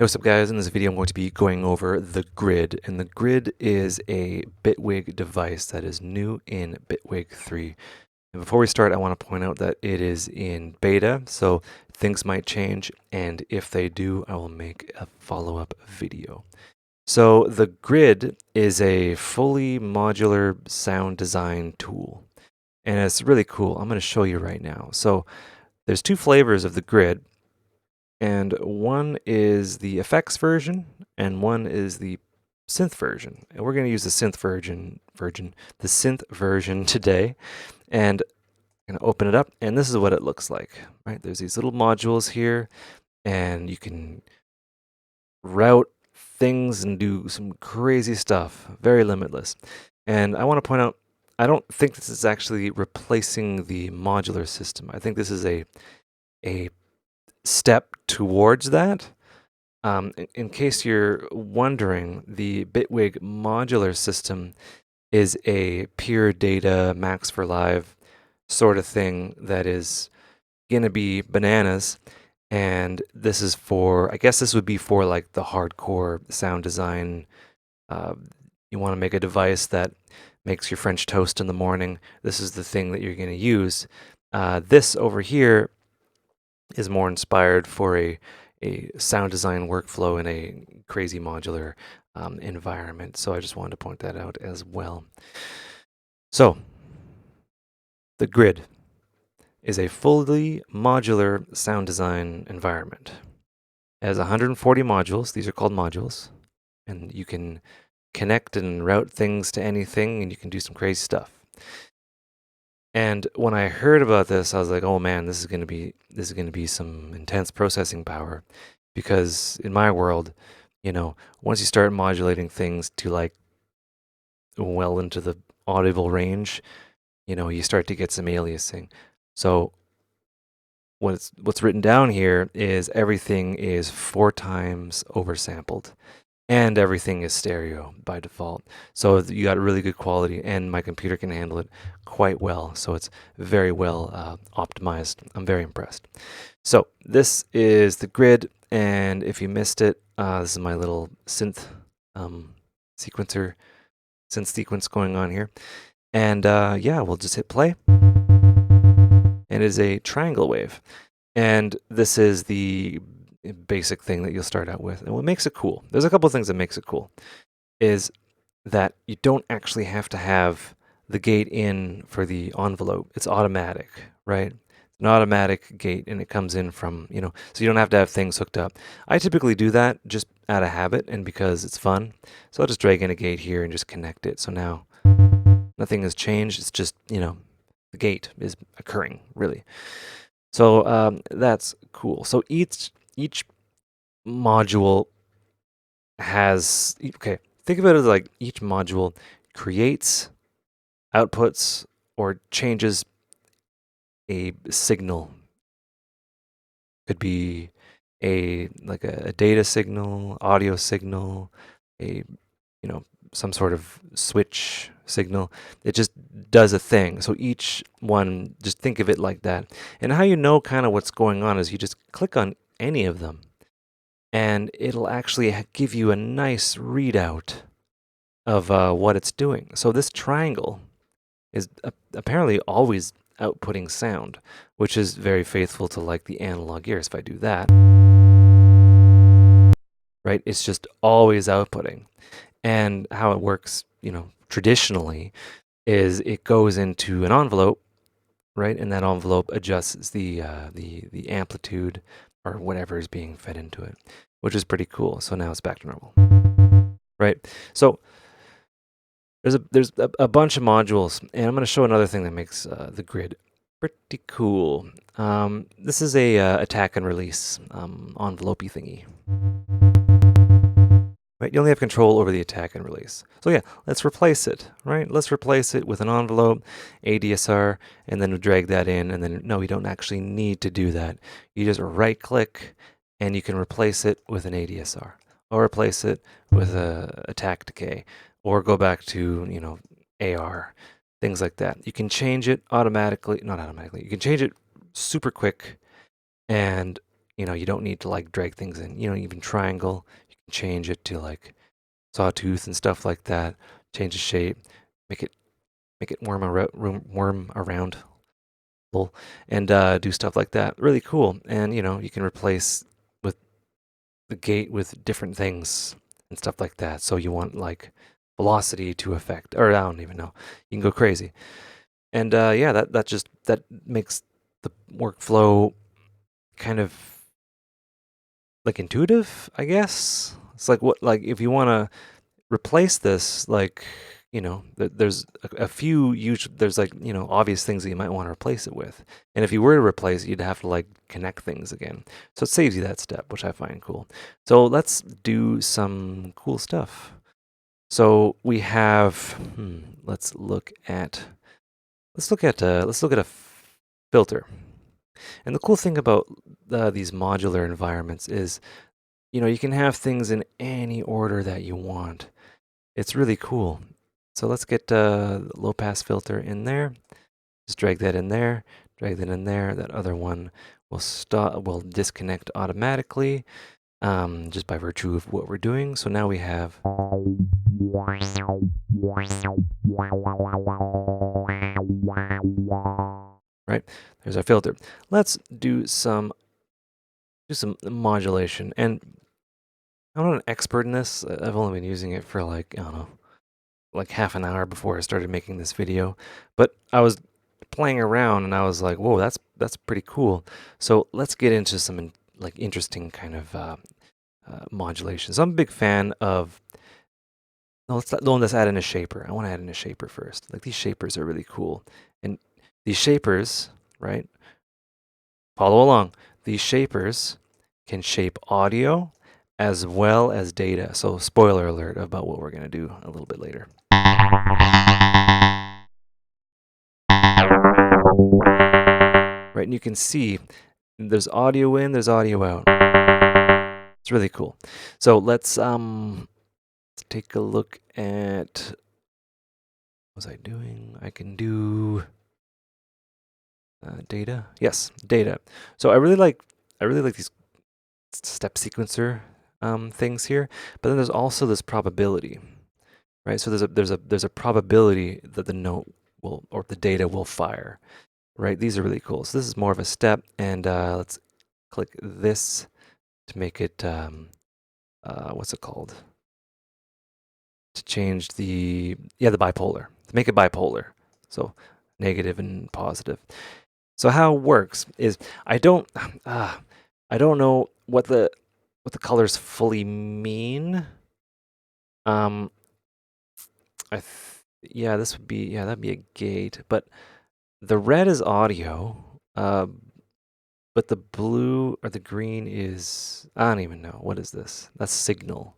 Hey, what's up guys? In this video I'm going to be going over the grid, and the grid is a Bitwig device that is new in Bitwig 3. And before we start, I want to point out that it is in beta, so things might change, and if they do, I will make a follow-up video. So the grid is a fully modular sound design tool, and it's really cool. I'm going to show you right now. So there's two flavors of the grid. And one is the effects version, and one is the synth version. And we're going to use the synth version today. And I'm going to open it up, and this is what it looks like. Right? There's these little modules here, and you can route things and do some crazy stuff. Very limitless. And I want to point out, I don't think this is actually replacing the modular system. I think this is a step towards that. In case you're wondering, the Bitwig modular system is a pure data max for live sort of thing that is going to be bananas. And this is for, I guess this would be for like the hardcore sound design. You want to make a device that makes your French toast in the morning. This is the thing that you're going to use. This over here is more inspired for a sound design workflow in a crazy modular environment. So I just wanted to point that out as well. So the grid is a fully modular sound design environment. It has 140 modules. These are called modules. And you can connect and route things to anything, and you can do some crazy stuff. And when I heard about this, I was like, "Oh man, this is going to be some intense processing power," because in my world, once you start modulating things to like well into the audible range, you start to get some aliasing. So what's written down here is everything is 4 times oversampled. And everything is stereo by default. So you got really good quality, and my computer can handle it quite well. So it's very well optimized. I'm very impressed. So this is the grid, and if you missed it, this is my little synth sequencer, synth sequence going on here. And yeah, we'll just hit play. And it is a triangle wave. And this is the basic thing that you'll start out with. And what makes it cool, there's a couple of things that makes it cool, is that you don't actually have to have the gate in for the envelope. It's automatic, right? It's an automatic gate, and it comes in from, so you don't have to have things hooked up. I typically do that just out of habit and because it's fun. So I'll just drag in a gate here and just connect it. So now nothing has changed. It's just, the gate is occurring, really. So that's cool. So each module has, okay, think of it as like each module creates, outputs, or changes a signal. Could be a data signal, audio signal, some sort of switch signal. It just does a thing. So each one, just think of it like that. And how you know kind of what's going on is you just click on any of them, and it'll actually give you a nice readout of what it's doing. So this triangle is apparently always outputting sound, which is very faithful to like the analog ears. If I do that, right, it's just always outputting. And how it works, traditionally, is it goes into an envelope, right, and that envelope adjusts the amplitude or whatever is being fed into it, which is pretty cool. So now it's back to normal, right? So there's a bunch of modules, and I'm going to show another thing that makes the grid pretty cool. This is a attack and release envelope-y thingy. Right, you only have control over the attack and release. So yeah, let's replace it, right? Let's replace it with an envelope, ADSR, and then we drag that in, and then, no, you don't actually need to do that. You just right-click, and you can replace it with an ADSR, or replace it with a attack decay, or go back to, AR, things like that. You can change it automatically, not automatically, you can change it super quick, and You know, you don't need to like drag things in. You know, even triangle, you can change it to like sawtooth and stuff like that. Change the shape, make it worm around, and do stuff like that. Really cool. And you know, you can replace with the gate with different things and stuff like that. So you want like velocity to affect, or I don't even know. You can go crazy. And yeah, that makes the workflow kind of like intuitive, I guess. It's like what, like if you want to replace this, like, you know, there's a few huge, there's like, you know, obvious things that you might want to replace it with. And if you were to replace it, you'd have to like connect things again. So it saves you that step, which I find cool. So let's do some cool stuff. So we have, let's look at a filter. And the cool thing about these modular environments is, you know, you can have things in any order that you want. It's really cool. So let's get low pass filter in there. Just drag that in there, drag that in there. That other one will disconnect automatically, just by virtue of what we're doing. So now we have, right? There's our filter. Let's do some modulation. And I'm not an expert in this. I've only been using it for like, I don't know, like half an hour before I started making this video. But I was playing around and I was like, whoa, that's pretty cool. So let's get into some like interesting kind of modulation. So I'm a big fan of, no, let's add in a shaper. I want to add in a shaper first. Like these shapers are really cool. And these shapers, right? Follow along. These shapers can shape audio as well as data. So spoiler alert about what we're going to do a little bit later. Right, and you can see there's audio in, there's audio out. It's really cool. So let's take a look at, what was I doing? I can do data. Yes, data. So I really like these step sequencer things here, but then there's also this probability, right? So there's a probability that the note will, or the data will fire, right? These are really cool. So this is more of a step, and let's click this to make it what's it called? To change the bipolar, to make it bipolar. So negative and positive. So how it works is I don't know what the colors fully mean. Yeah, this would be, yeah, that'd be a gate, but the red is audio, but the blue or the green is, I don't even know. What is this? That's signal.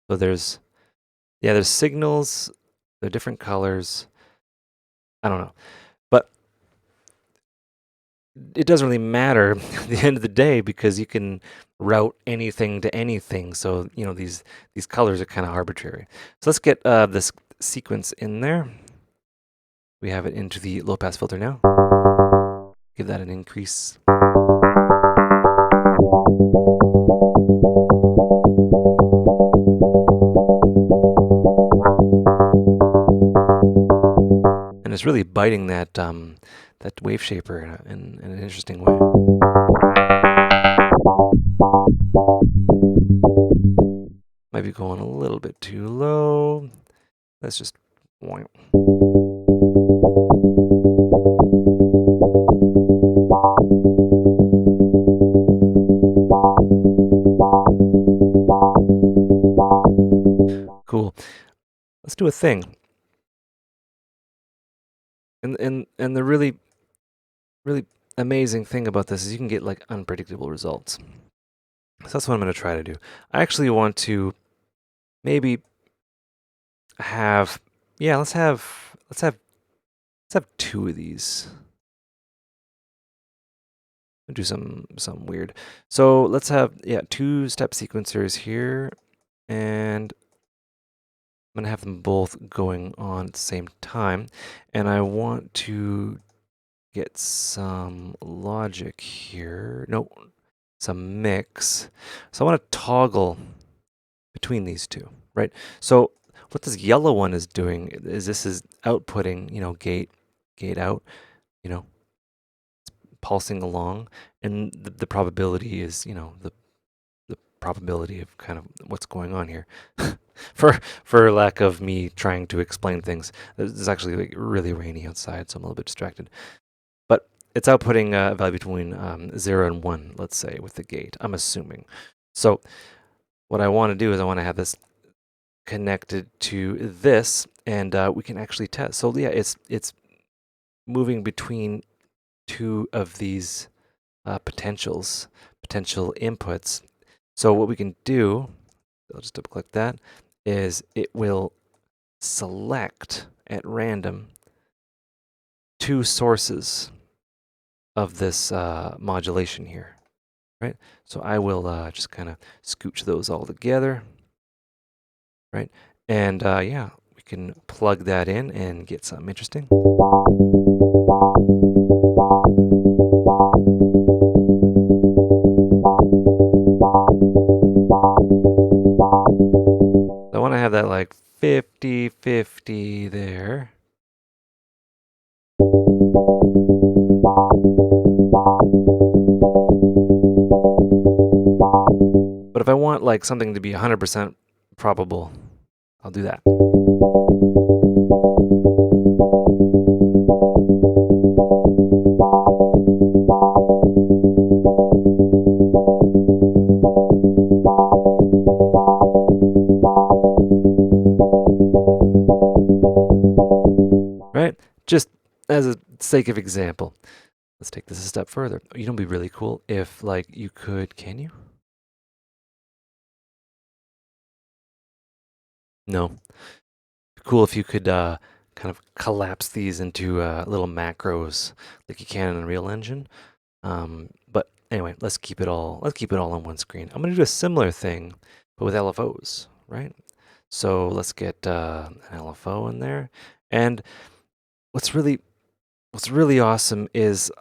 So there's signals, they're different colors. I don't know. But it doesn't really matter at the end of the day because you can route anything to anything. So, you know, these colors are kind of arbitrary. So let's get this sequence in there. We have it into the low pass filter now. Give that an increase. And it's really biting that that wave shaper in an interesting way. Might be going a little bit too low. Let's just cool. Let's do a thing. And the really amazing thing about this is you can get like unpredictable results. So that's what I'm going to try to do. I actually want to maybe have, yeah, let's have two of these. Do some weird. So let's have, yeah, two step sequencers here, and I'm gonna have them both going on at the same time, and I want to get some logic here. No, some mix. So I want to toggle between these two, right? So what this yellow one is doing is this is outputting, gate out, you know, pulsing along, and the probability is, the probability of kind of what's going on here. For lack of me trying to explain things, it's actually like really rainy outside, so I'm a little bit distracted. But it's outputting a value between 0 and 1, let's say, with the gate, I'm assuming. So what I want to do is I want to have this connected to this, and we can actually test. So yeah, it's moving between two of these potential inputs. So what we can do, I'll just double click that, is it will select at random two sources of this modulation here, right? So I will just kind of scooch those all together, right? And yeah, we can plug that in and get something interesting. I want to have that like 50-50 there. But if I want like something to be 100% probable, I'll do that. Right? Just as a sake of example, let's take this a step further. You know, it'd be really cool if like you could, can you? No. Cool if you could kind of collapse these into little macros like you can in Unreal Engine. But anyway, let's keep it all on one screen. I'm gonna do a similar thing, but with LFOs, right? So let's get an LFO in there. And what's really awesome is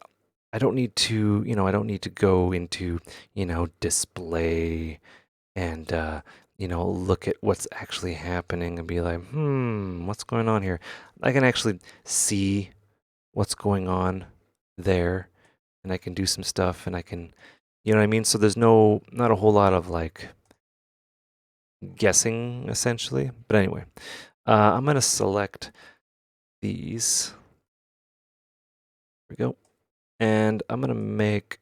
I don't need to, go into, display and look at what's actually happening and be like, what's going on here? I can actually see what's going on there, and I can do some stuff, and I can, you know what I mean? So there's not a whole lot of like guessing essentially. But anyway, I'm gonna select these. There we go. And I'm gonna make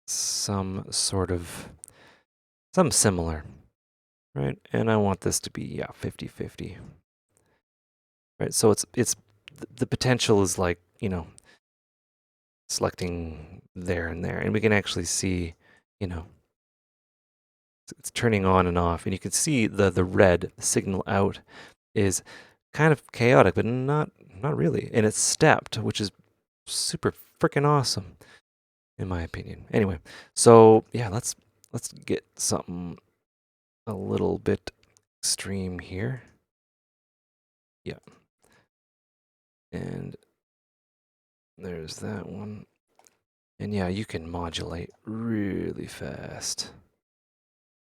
some similar, right? And I want this to be, yeah, 50-50. Right? So it's the potential is like, selecting there and there. And we can actually see, it's turning on and off. And you can see the red signal out is kind of chaotic, but not really. And it's stepped, which is super freaking awesome, in my opinion. Anyway, so yeah, let's get something a little bit extreme here. Yeah. And there's that one. And yeah, you can modulate really fast.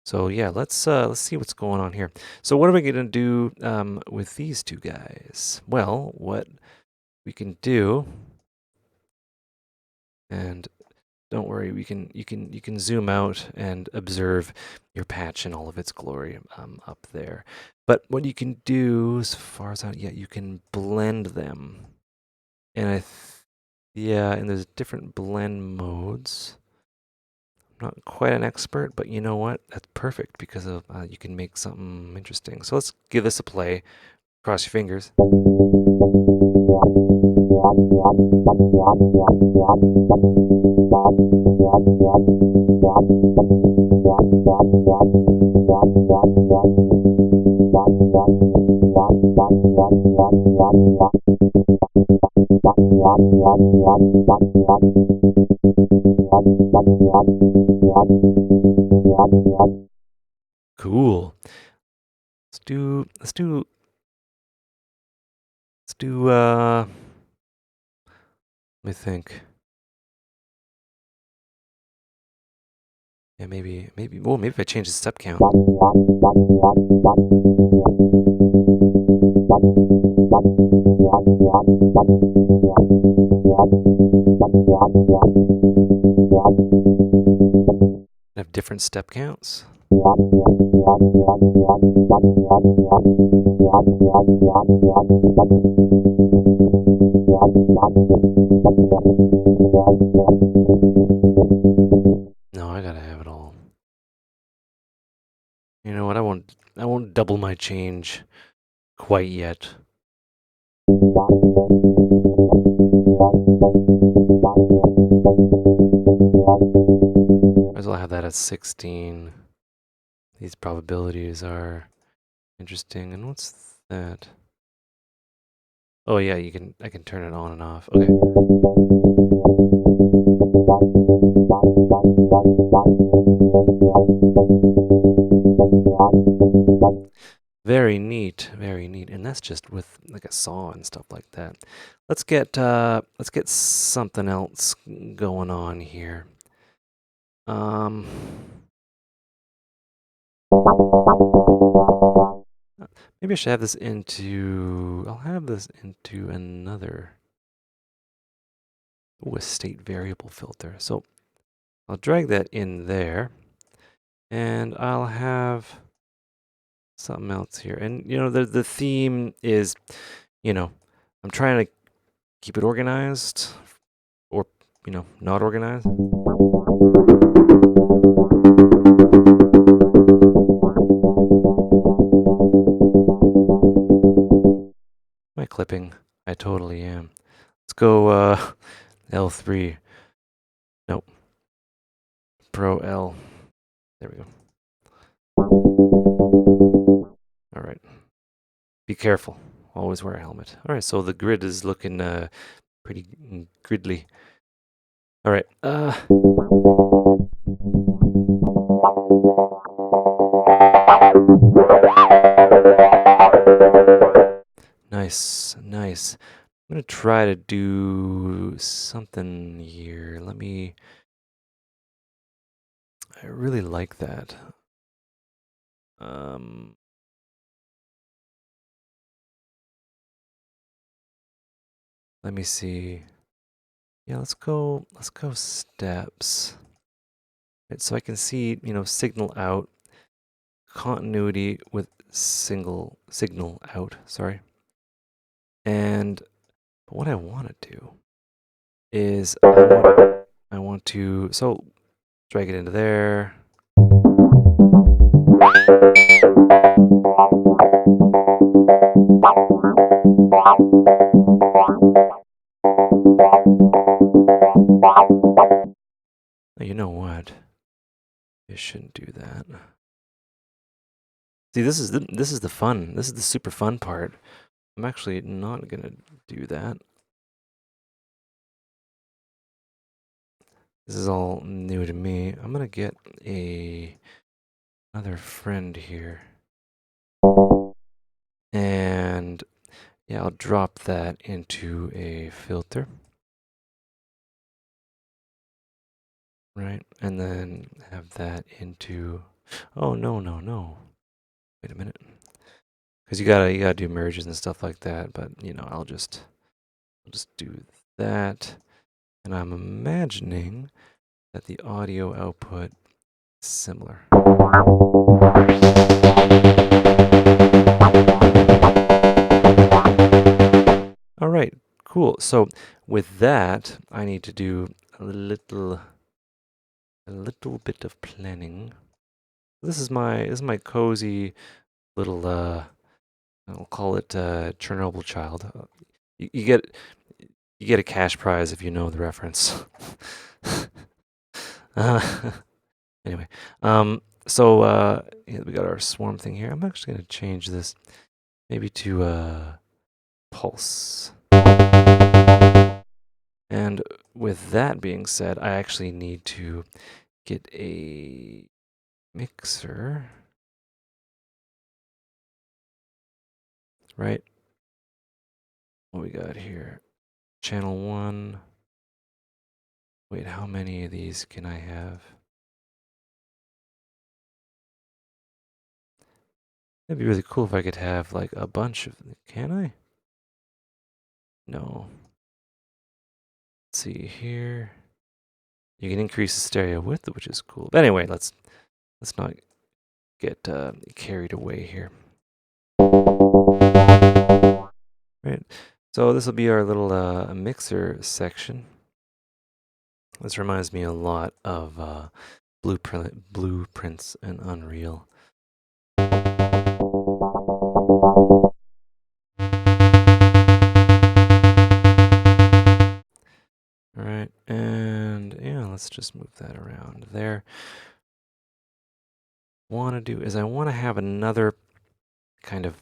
So yeah, let's see what's going on here. So what are we gonna do with these two guys? Well, what we can do, and don't worry, you can zoom out and observe your patch in all of its glory up there. But what you can do, as far as out, yeah, you can blend them, and yeah, and there's different blend modes. I'm not quite an expert, but you know what? That's perfect because of you can make something interesting. So let's give this a play. Cross your fingers. Cool. Let me think. Yeah, maybe if I change the step count. Have different step counts. No, I gotta have it all. You know what? I won't double my change quite yet. Might as well have that at 16. These probabilities are interesting. And what's that? Oh yeah, I can turn it on and off. Okay. Very neat, very neat. And that's just with like a saw and stuff like that. Let's get something else going on here. Um Maybe I should have this into I'll have this into another a state variable filter. So I'll drag that in there and I'll have something else here. And you know, the theme is, you know, I'm trying to keep it organized or, you know, not organized. Am I clipping? I totally am. Let's go L3. Nope. Pro L. There we go. All right. Be careful. Always wear a helmet. All right, so the grid is looking pretty gridly. All right. Nice, nice. I'm gonna try to do something here. I really like that. Um, Let me see. Yeah, let's go steps. Right, so I can see, you know, signal out, continuity with signal out, sorry. And what I want to do is I want to, so drag it into there. You know what? I shouldn't do that. See, this is the fun. This is the super fun part. I'm actually not gonna do that. This is all new to me. I'm gonna get another friend here. And yeah, I'll drop that into a filter. Right, and then have that into, oh no, no, no. Wait a minute. Because you gotta do merges and stuff like that, but you know, I'll just do that. And I'm imagining that the audio output is similar. All right, cool. So with that, I need to do a little bit of planning. This is my cozy little I'll call it Chernobyl child. You get a cash prize if you know the reference. uh, anyway, so yeah, we got our swarm thing here. I'm actually gonna change this maybe to pulse. And with that being said, I actually need to get a mixer, right? What we got here? Channel 1. Wait, how many of these can I have? It'd be really cool if I could have like a bunch of. Can I? No. Let's see here. You can increase the stereo width, which is cool. But anyway, let's not get carried away here. Right. So this will be our little mixer section. This reminds me a lot of blueprints and Unreal. All right, and yeah, let's just move that around there. What I want to do is I want to have another kind of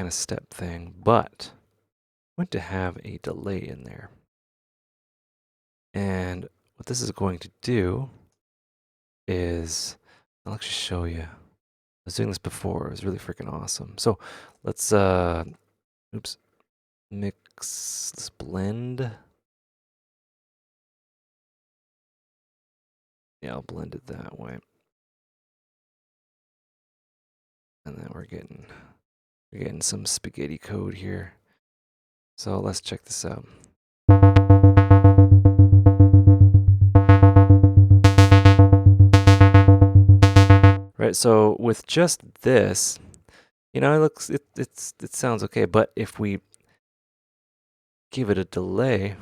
step thing, but I want to have a delay in there. And what this is going to do is, I'll actually show you. I was doing this before. It was really freaking awesome. So let's, oops, mix, let's blend. Yeah, I'll blend it that way. And then we're getting some spaghetti code here. So let's check this out. Right, so with just this, you know, it sounds okay, but if we give it a delay,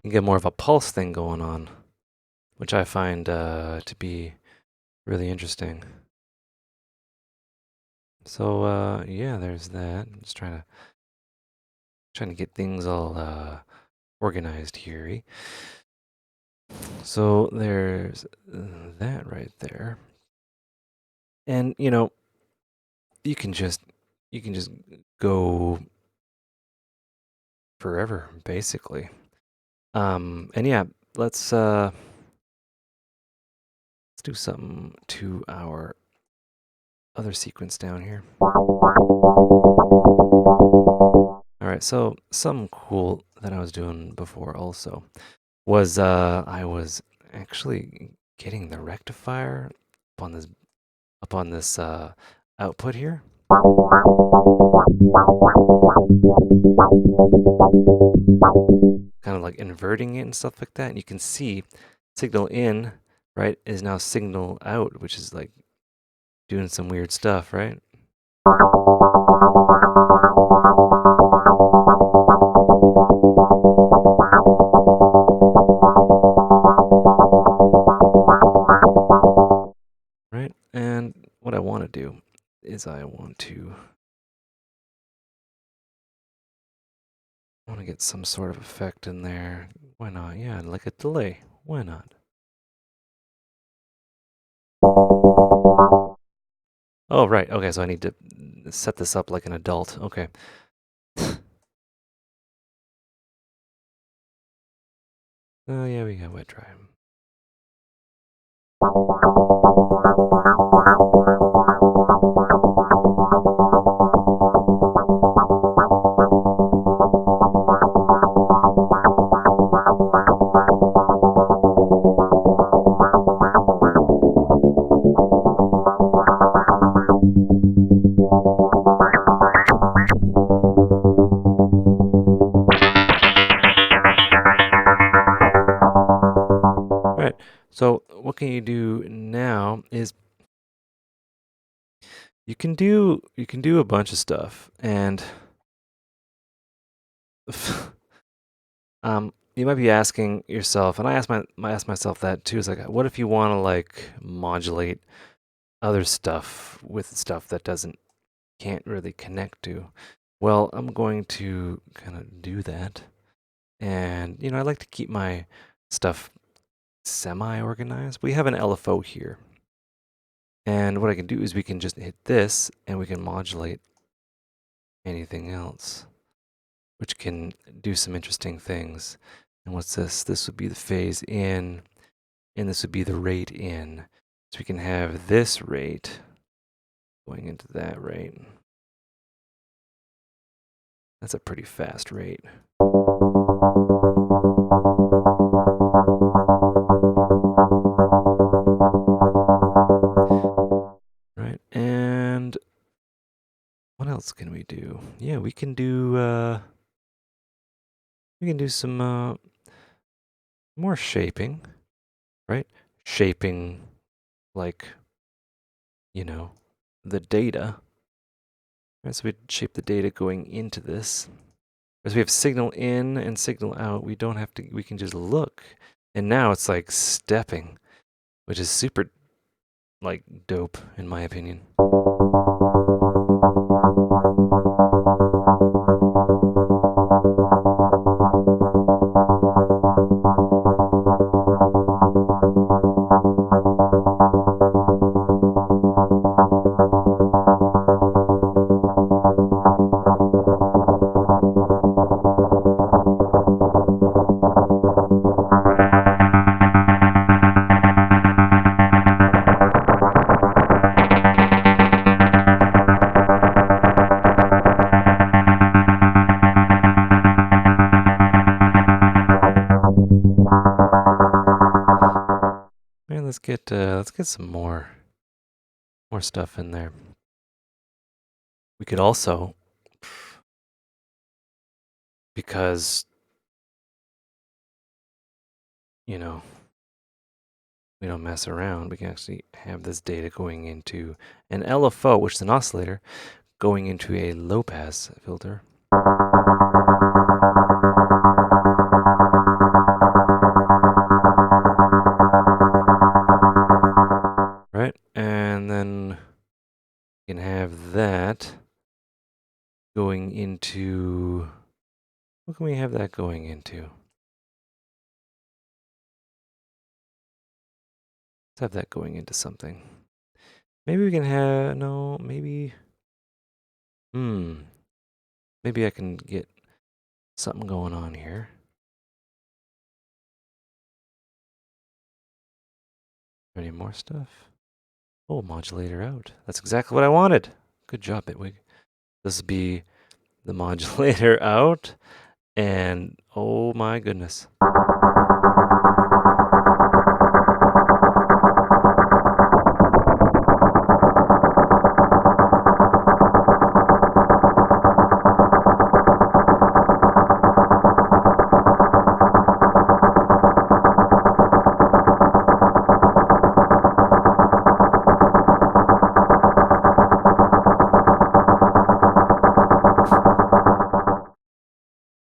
you get more of a pulse thing going on, which I find to be really interesting. So yeah, there's that. I'm just trying to get things all organized here. So there's that right there. And you know, you can just go forever basically. And yeah, let's do something to our other sequence down here. All right, so something cool that I was doing before also was I was actually getting the rectifier up on this output here. Kind of like inverting it and stuff like that. And you can see signal in, right, is now signal out, which is like doing some weird stuff, right? Right, and what I want to do is I want to get some sort of effect in there. Why not? Yeah, like a delay. Why not? Oh, right. Okay, so I need to set this up like an adult. Okay. Oh, yeah, we got wet dry. Right. So what can you do now is you can do a bunch of stuff, and you might be asking yourself, and I ask myself that too. Is like, what if you want to like modulate other stuff with stuff that can't really connect to? Well, I'm going to kind of do that, and you know, I like to keep my stuff semi-organized. We have an LFO here, and what I can do is we can just hit this, and we can modulate anything else, which can do some interesting things. And what's this? This would be the phase in. and this would be the rate in. So we can have this rate going into that rate. That's a pretty fast rate. Right, and what else can we do? Yeah, we can do some more shaping, right? Shaping like, you know, the data. Right, so we'd shape the data going into this. As we have signal in and signal out, we don't have to, we can just look. And now it's like stepping, which is super like dope in my opinion. Man, let's get some more stuff in there. We could also, because you know, we don't mess around, we can actually have this data going into an LFO, which is an oscillator, going into a low pass filter. Right, and then you can have that going into, what can we have that going into? Let's have that going into something. Maybe we can have, no, maybe, maybe I can get something going on here. Any more stuff? Oh, modulator out. That's exactly what I wanted. Good job, Bitwig. This will be the modulator out, and oh my goodness.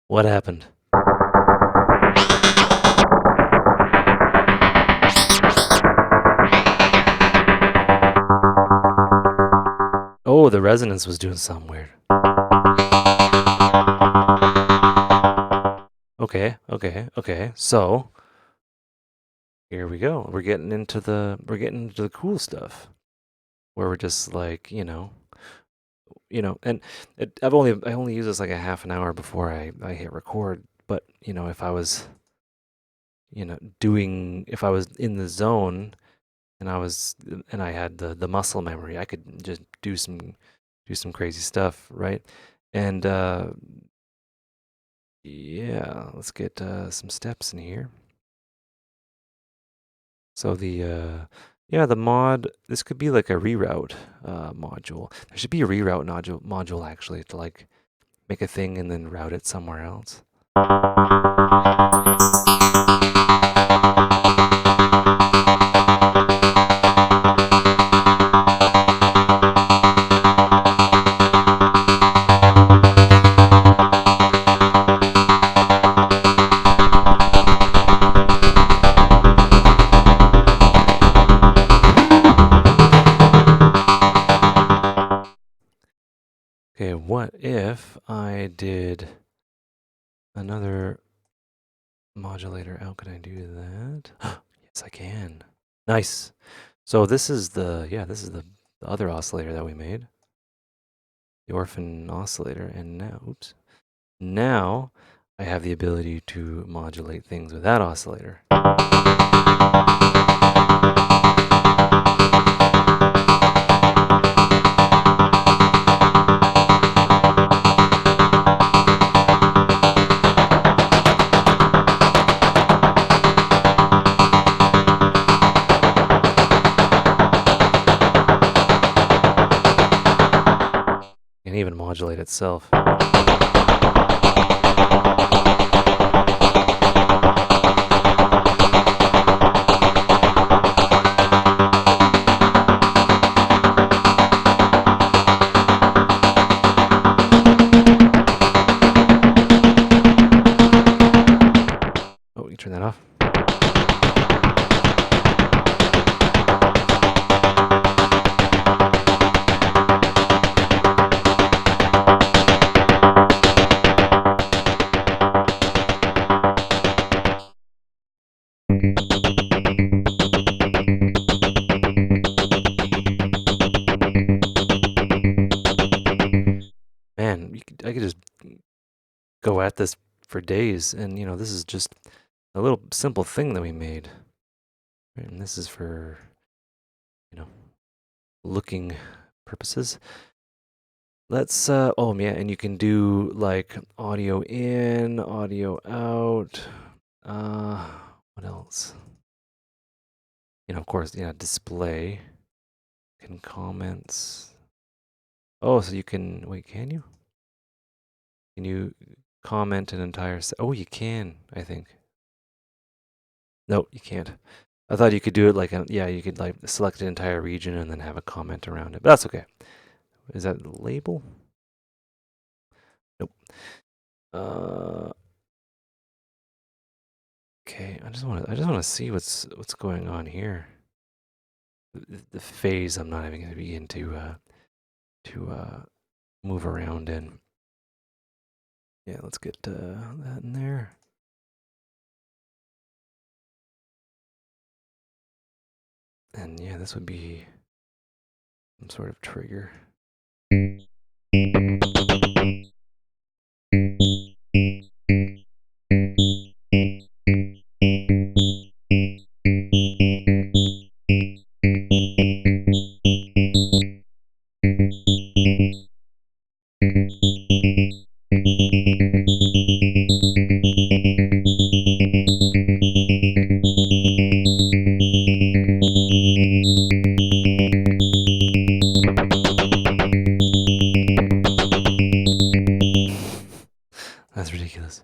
What happened? Oh, the resonance was doing something weird. Okay. So here we go. We're getting into the cool stuff, where we're just like, and I only use this like a half an hour before I hit record. But if I was, if I was in the zone and I had the muscle memory, I could just do some crazy stuff, right? And yeah, let's get some steps in here. So the mod, this could be like a reroute module. There should be a reroute module actually, to like make a thing and then route it somewhere else. Okay, what if I did another modulator out? Can I do that? Yes, I can. Nice. So this is the other oscillator that we made. The orphan oscillator, and now I have the ability to modulate things with that oscillator. can even modulate itself. Oh, you turn that off. Man, I could just go at this for days, and this is just a little simple thing that we made. Right, and this is for, looking purposes. Let's, oh yeah, and you can do like audio in, audio out. What else? Of course, display. Can comments. Oh, so you can, wait, can you? Can you comment an entire oh, you can, I think. No, you can't. I thought you could do it like, yeah, you could like select an entire region and then have a comment around it, but that's okay. Is that the label? Nope. Okay, I just want to see what's going on here. The phase I'm not even going to begin to move around in. Yeah, let's get that in there. And yeah, this would be some sort of trigger. That's ridiculous.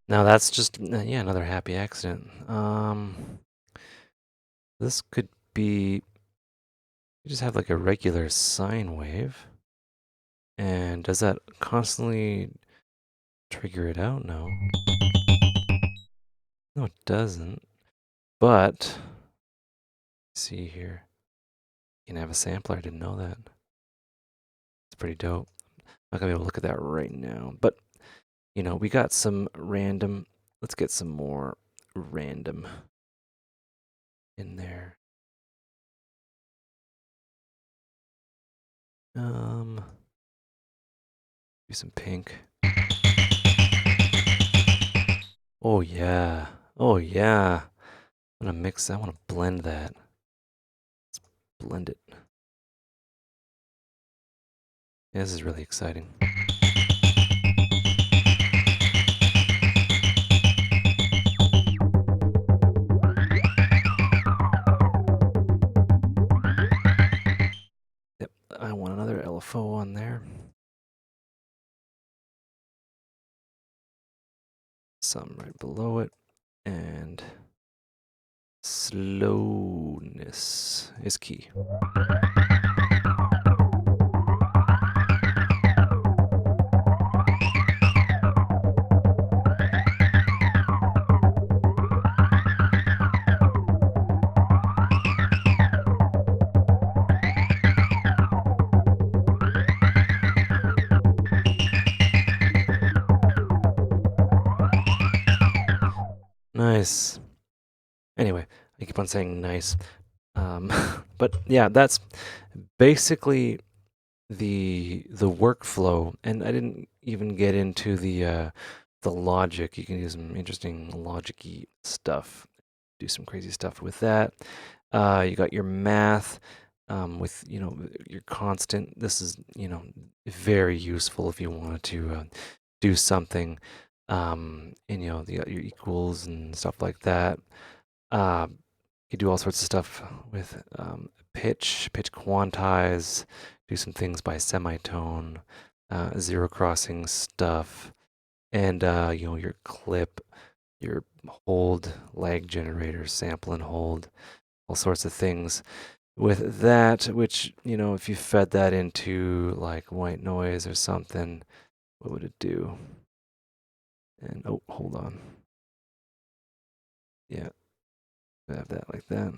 Now that's just, yeah, another happy accident. This could be, you just have like a regular sine wave. And does that constantly trigger it out? No. No, it doesn't. But, see here, you can have a sampler. I didn't know that. It's pretty dope. I'm not gonna be able to look at that right now. But, we got some random. Let's get some more random in there. Do some pink. Oh yeah. Oh yeah. I'm gonna mix that. I want to blend that. Let's blend it. Yeah, this is really exciting. Yep, I want another LFO on there. Some right below it. And slowness is key. Nice. Anyway, I keep on saying nice. But yeah, that's basically the workflow, and I didn't even get into the the logic. You can do some interesting logic-y stuff. Do some crazy stuff with that. You got your math with your constant. This is very useful if you wanted to do something, and you got your equals and stuff like that. Uh, you do all sorts of stuff with pitch quantize, do some things by semitone, zero crossing stuff, and your clip, your hold, lag generator, sample and hold, all sorts of things with that, which, if you fed that into like white noise or something, what would it do? And oh, hold on. Yeah, have that like that.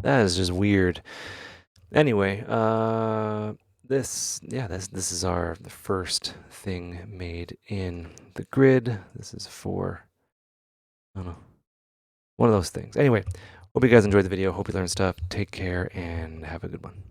That is just weird. Anyway, this is the first thing made in the grid. This is for, I don't know, one of those things. Anyway, hope you guys enjoyed the video. Hope you learned stuff. Take care and have a good one.